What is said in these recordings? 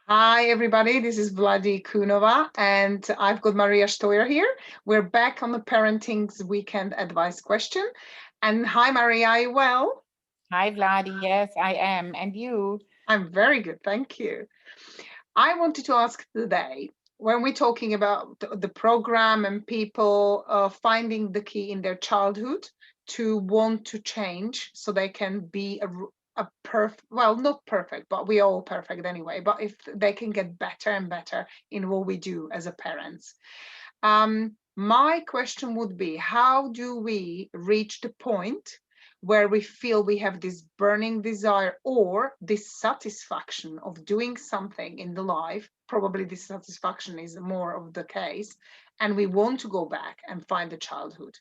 Hi, everybody. This is Vladi Kunova, and I've got Maria Steuer here. We're back on the Parenting's Weekend Advice question. And hi, Maria, are you well? Hi, Vladi. Yes, I am. And you? I'm very good, thank you. I wanted to ask today, when we're talking about the program and people finding the key in their childhood to want to change so they can be a perfect, well, not perfect, but we all perfect anyway, but if they can get better and better in what we do as a parents. My question would be, how do we reach the point where we feel we have this burning desire or dissatisfaction of doing something in the life? Probably dissatisfaction is more of the case, and we want to go back and find the childhood.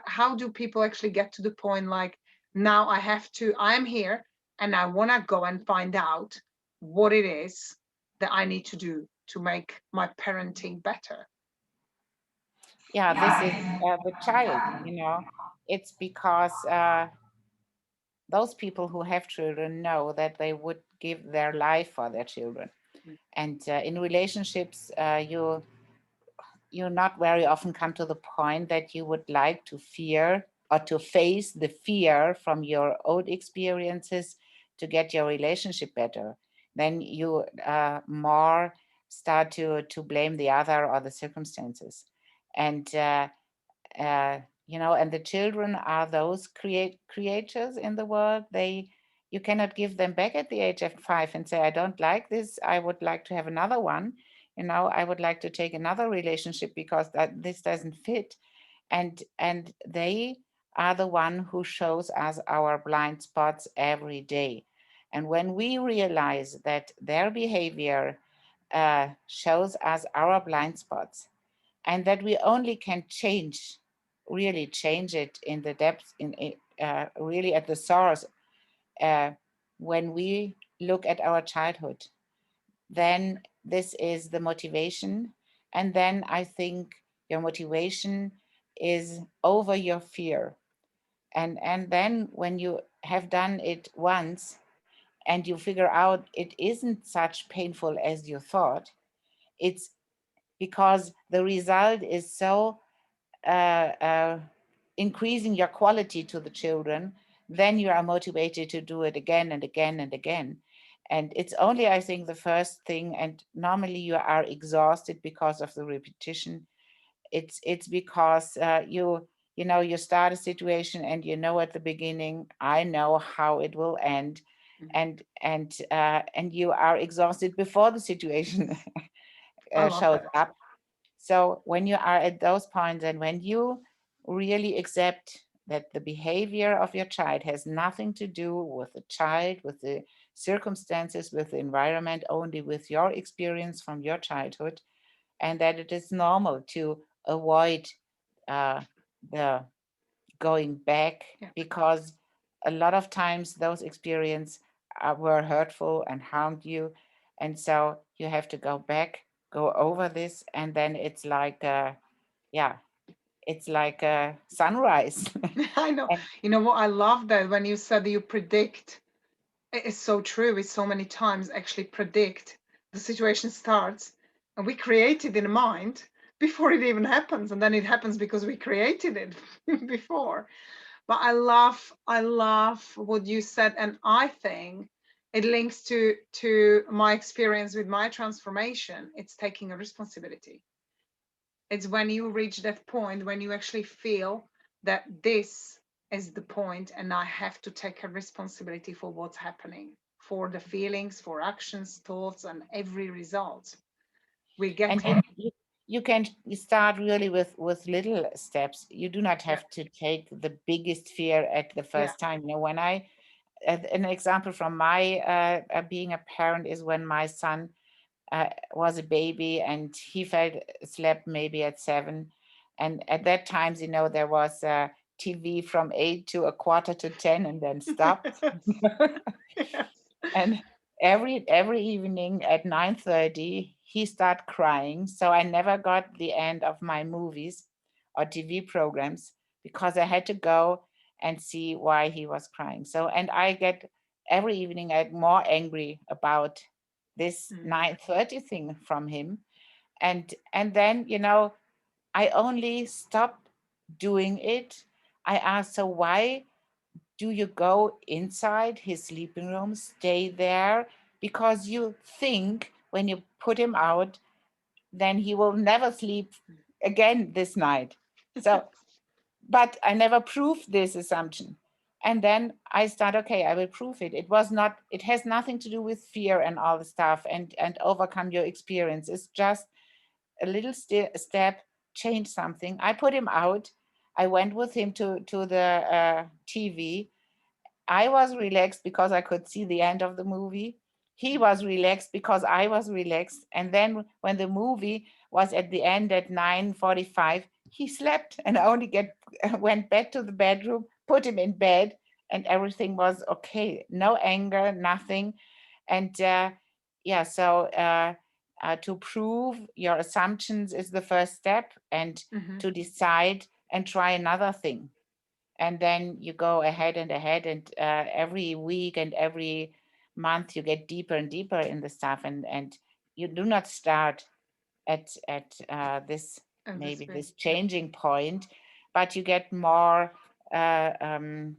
How do people actually get to the point like, now I'm here and I want to go and find out what it is that I need to do to make my parenting better? Yeah, this is the child. It's because those people who have children know that they would give their life for their children. And in relationships, you not very often come to the point that you would like to fear or to face the fear from your old experiences to get your relationship better. Then you more start to blame the other or the circumstances. And uh, and the children are those creatures in the world. You cannot give them back at the age of 5 and say, I don't like this, I would like to have another one. I would like to take another relationship because that this doesn't fit. And they are the one who shows us our blind spots every day. And when we realize that their behavior shows us our blind spots, and that we only can really change it in the depth, really at the source, uh, when we look at our childhood, then this is the motivation. And then I think your motivation is over your fear. And then when you have done it once and you figure out it isn't such painful as you thought, it's because the result is so uh, increasing your quality to the children, then you are motivated to do it again and again and again. And it's only, I think, the first thing. And normally you are exhausted because of the repetition. It's because you start a situation and at the beginning, I know how it will end, and you are exhausted before the situation I love shows that. up. So when you are at those points and when you really accept that the behavior of your child has nothing to do with the child, with the circumstances, with the environment, only with your experience from your childhood, and that it is normal to avoid uh, the going back, Yeah. because a lot of times those experiences were hurtful and harmed you. And so you have to go back, go over this, and then it's like yeah, it's like a sunrise. I know. And You know what? I love that when you said you predict. It's so true. We so many times actually predict the situation starts and we create it in mind before it even happens. And then it happens because we created it before. But I love what you said. And I think it links to my experience with my transformation. It's taking a responsibility. It's when you reach that point when you actually feel that this is the point and I have to take a responsibility for what's happening, for the feelings, for actions, thoughts, and every result. We get and it. you can start really with little steps. You do not Yeah. have to take the biggest fear at the Yeah. first time. When I an example from my being a parent is when my son was a baby and he fell asleep maybe at 7, and at that times there was TV from 8 to a quarter to 10 and then stopped. Yes. And every evening at 9:30 he started crying, so I never got the end of my movies or TV programs because I had to go and see why he was crying. So, and I get every evening I get more angry about this Mm. 9:30 thing from him. And then, I only stopped doing it. I asked her, why do you go inside his sleeping room, stay there? Because you think when you put him out, then he will never sleep again this night. So, but I never proved this assumption. And then I start, okay, I will prove it. It has nothing to do with fear and all the stuff and overcome your experience. It's just a little step, change something. I put him out. I went with him to the TV. I was relaxed because I could see the end of the movie. He was relaxed because I was relaxed. And then when the movie was at the end at 9:45, he slept and I only went back to the bedroom, put him in bed, and everything was okay. No anger, nothing. And to prove your assumptions is the first step, and Mm-hmm. to decide and try another thing. And then you go ahead and ahead, and every week and every month you get deeper and deeper in the stuff, and you do not start at this, And this maybe bit, this yeah. changing point, but you get more uh, um,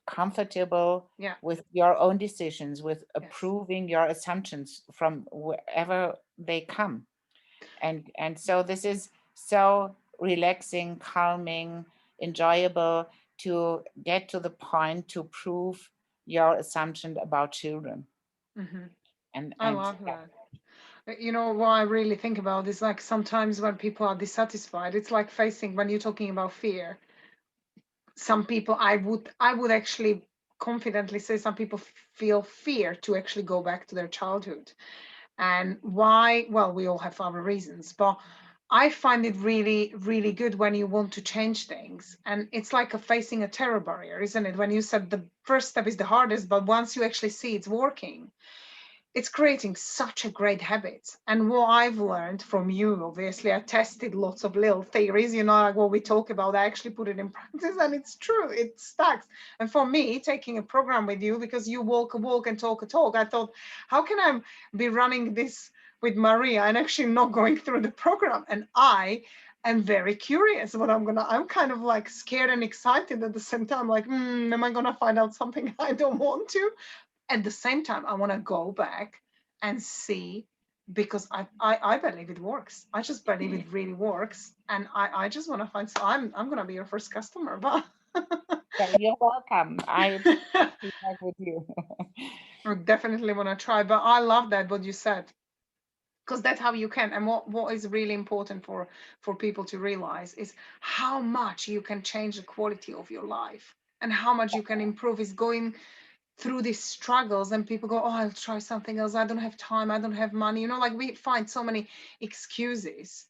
comfortable Yeah. with your own decisions, with Yes. approving your assumptions from wherever they come. And so this is so relaxing, calming, enjoyable to get to the point to prove your assumption about children. Mm-hmm. And Love that. You know what I really think about is like sometimes when people are dissatisfied, it's like facing when you're talking about fear. Some people, I would actually confidently say some people feel fear to actually go back to their childhood. And why? Well, we all have our reasons, but I find it really, really good when you want to change things. And it's like facing a terror barrier, isn't it? When you said the first step is the hardest, but once you actually see it's working, it's creating such a great habit. And what I've learned from you, obviously, I tested lots of little theories, like what we talk about, I actually put it in practice and it's true, it stacks. And for me, taking a program with you, because you walk a walk and talk a talk, I thought, how can I be running this with Maria and actually not going through the program? And I am very curious what I'm kind of like scared and excited at the same time, like, am I gonna find out something I don't want to? At the same time, I want to go back and see, because I believe it works. I just believe it really works, and I just want to find. So I'm gonna be your first customer, but so you're welcome. I be back with you. I definitely want to try. But I love that what you said, because that's how you can. And what is really important for people to realize is how much you can change the quality of your life and how much you can improve is going through these struggles. And people go, oh, I'll try something else, I don't have time, I don't have money, like we find so many excuses.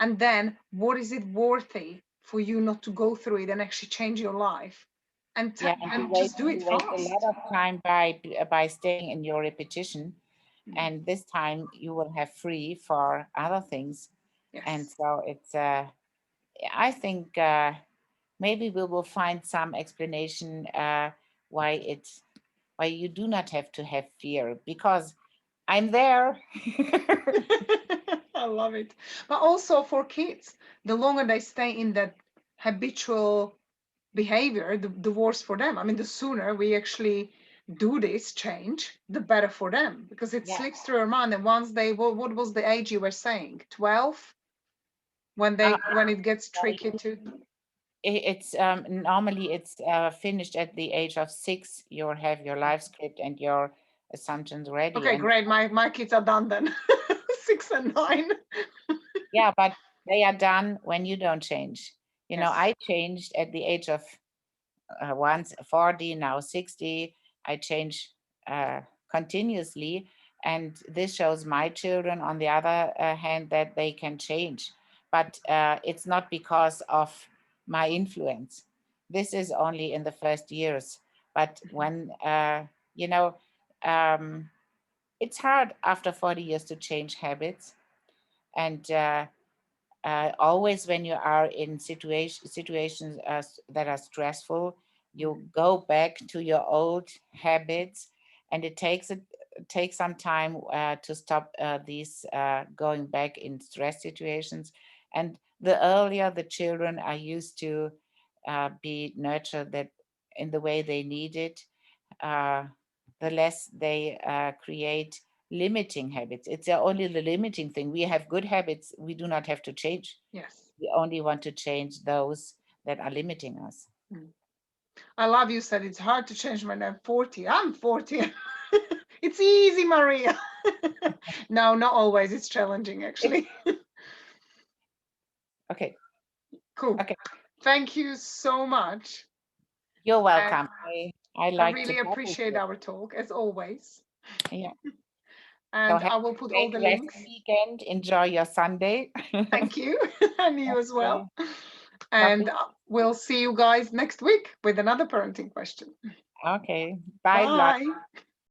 And then what is it worthy for you not to go through it and actually change your life and Yeah, and and just do it you waste a lot fast. of time by staying in your repetition, Mm. and this time you will have free for other things. And Yes. so it's I think maybe we will find some explanation why it's why you do not have to have fear, because I'm there. I love it. But also for kids, the longer they stay in that habitual behavior, the worse for them. I mean, the sooner we actually do this change, the better for them, because it Yeah. slips through our mind. And once they, what was the age you were saying? 12? When Uh, when it gets tricky I- to. it's normally it's finished at the age of 6. You have your life script and your assumptions ready, Okay, and great. My kids are done then. 6 and 9. yeah, but they are done when you don't change. Yes. I changed at the age of once 40, now 60. I change uh, continuously. And this shows my children, on the other hand, that they can change. But it's not because of my influence. This is only in the first years. But when, you know, um, it's hard after 40 years to change habits. And always when you are in situations that are stressful, you Mhm. go back to your old habits, and it takes take some time to stop these going back in stress situations. And the earlier the children are used to be nurtured that in the way they need it, uh, the less they create limiting habits. It's only the limiting thing. We have good habits, we do not have to change. Yes. We only want to change those that are limiting us. I love you said it's hard to change when I'm 40. I'm 40. It's easy, Maria. No, not always. It's challenging, actually. Okay. Cool. Okay. Thank you so much. You're And welcome. I I like to really talk with appreciate you. our talk, as always. Yeah. So And have I will a put all great the rest links. weekend. Enjoy your Sunday. Thank you. And you as well. Okay. And Lovely. we'll see you guys next week with another parenting question. Okay. Bye, Vlad. Bye.